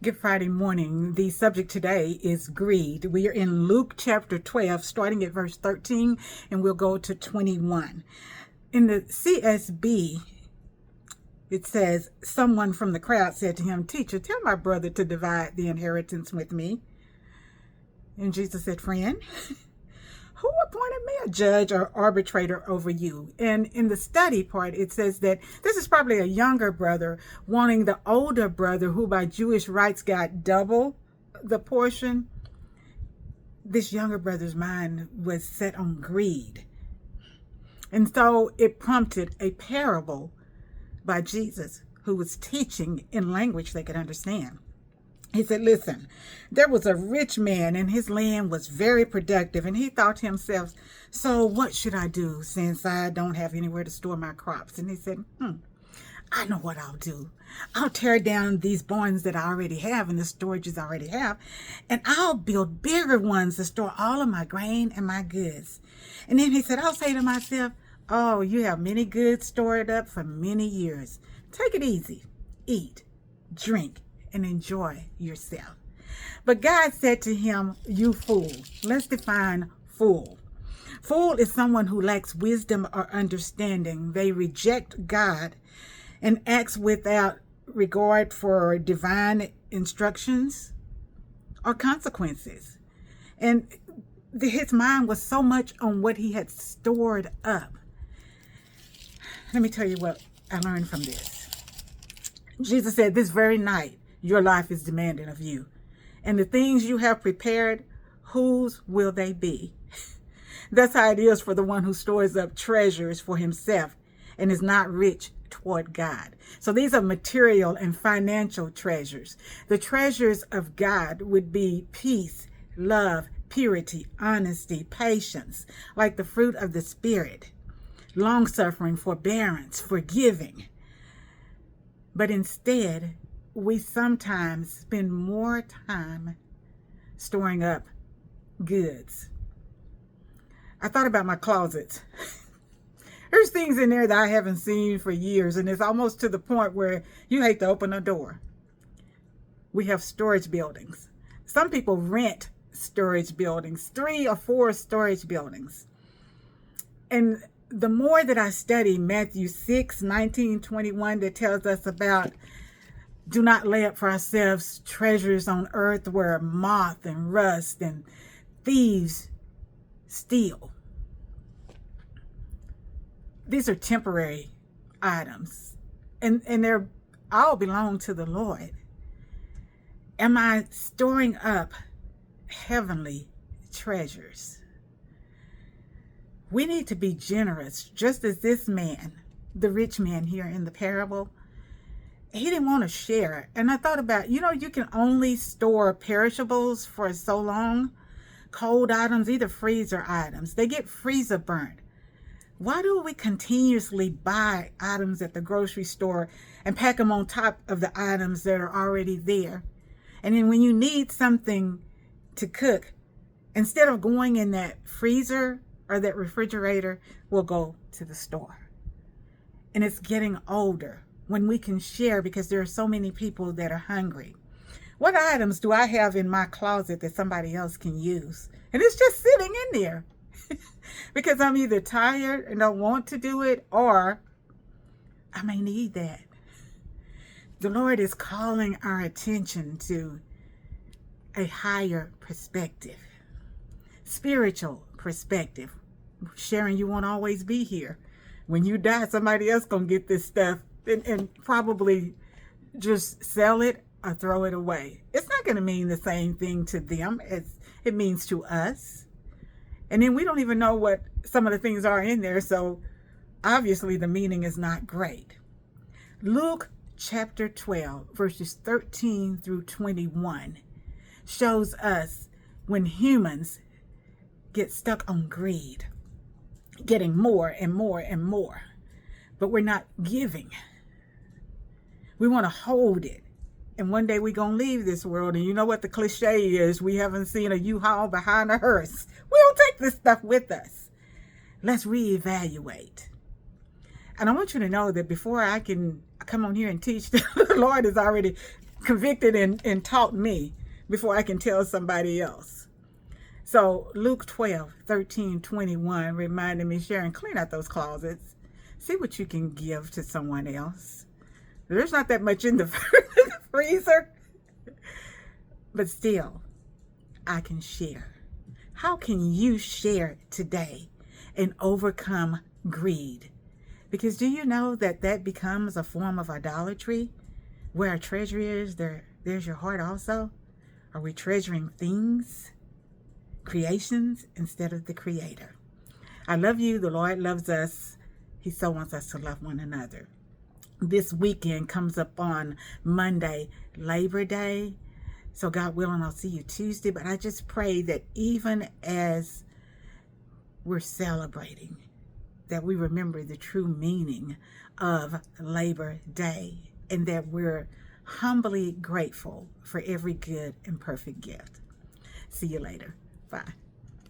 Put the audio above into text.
Good Friday morning. The subject today is greed. We are in Luke chapter 12, starting at verse 13, and we'll go to 21. In the CSB, it says, someone from the crowd said to him, "Teacher, tell my brother to divide the inheritance with me." And Jesus said, "Friend, who appointed me a judge or arbitrator over you?" And in the study part, it says that this is probably a younger brother wanting the older brother, who by Jewish rights got double the portion. This younger brother's mind was set on greed. And so it prompted a parable by Jesus, who was teaching in language they could understand. He said, "Listen, there was a rich man and his land was very productive, and he thought to himself, so what should I do since I don't have anywhere to store my crops?" And he said, I know what I'll do. I'll tear down these barns that I already have and the storages I already have, and I'll build bigger ones to store all of my grain and my goods. And then he said, I'll say to myself, oh, you have many goods stored up for many years. Take it easy, eat, drink, and enjoy yourself. But God said to him, "You fool." Let's define fool. Fool is someone who lacks wisdom or understanding. They reject God and acts without regard for divine instructions or consequences. And his mind was so much on what he had stored up. Let me tell you what I learned from this. Jesus said, "This very night, your life is demanding of you. And the things you have prepared, whose will they be?" That's how it is for the one who stores up treasures for himself and is not rich toward God. So these are material and financial treasures. The treasures of God would be peace, love, purity, honesty, patience, like the fruit of the Spirit, long-suffering, forbearance, forgiving. But instead, we sometimes spend more time storing up goods. I thought about my closets. There's things in there that I haven't seen for years, and it's almost to the point where you hate to open a door. We have storage buildings. Some people rent storage buildings, 3 or 4 storage buildings. And the more that I study Matthew 6:19-21, that tells us about do not lay up for ourselves treasures on earth where moth and rust and thieves steal. These are temporary items, and they're all belong to the Lord. Am I storing up heavenly treasures? We need to be generous, just as this man, the rich man here in the parable, he didn't want to share. And I thought about, you can only store perishables for so long. Cold items, either freezer items, they get freezer burnt. Why do we continuously buy items at the grocery store and pack them on top of the items that are already there? And then when you need something to cook, instead of going in that freezer or that refrigerator, we'll go to the store. And it's getting older when we can share, because there are so many people that are hungry. What items do I have in my closet that somebody else can use? And it's just sitting in there because I'm either tired and don't want to do it, or I may need that. The Lord is calling our attention to a higher perspective, spiritual perspective. Sharon, you won't always be here. When you die, somebody else gonna get this stuff and probably just sell it or throw it away. It's not going to mean the same thing to them as it means to us. And then we don't even know what some of the things are in there, so obviously the meaning is not great. Luke chapter 12, verses 13-21 shows us when humans get stuck on greed, getting more and more and more, but we're not giving. We want to hold it. And one day we're going to leave this world. And you know what the cliche is? We haven't seen a U-Haul behind a hearse. We don't take this stuff with us. Let's reevaluate. And I want you to know that before I can come on here and teach, the Lord has already convicted and taught me before I can tell somebody else. So Luke 12:13-21 reminded me, Sharon, clean out those closets. See what you can give to someone else. There's not that much in the freezer, but still, I can share. How can you share today and overcome greed? Because do you know that that becomes a form of idolatry? Where our treasure is, there's your heart also. Are we treasuring things, creations, instead of the Creator? I love you. The Lord loves us. He so wants us to love one another. This weekend comes up on Monday, Labor Day. So God willing, I'll see you Tuesday. But I just pray that even as we're celebrating, that we remember the true meaning of Labor Day, and that we're humbly grateful for every good and perfect gift. See you later. Bye.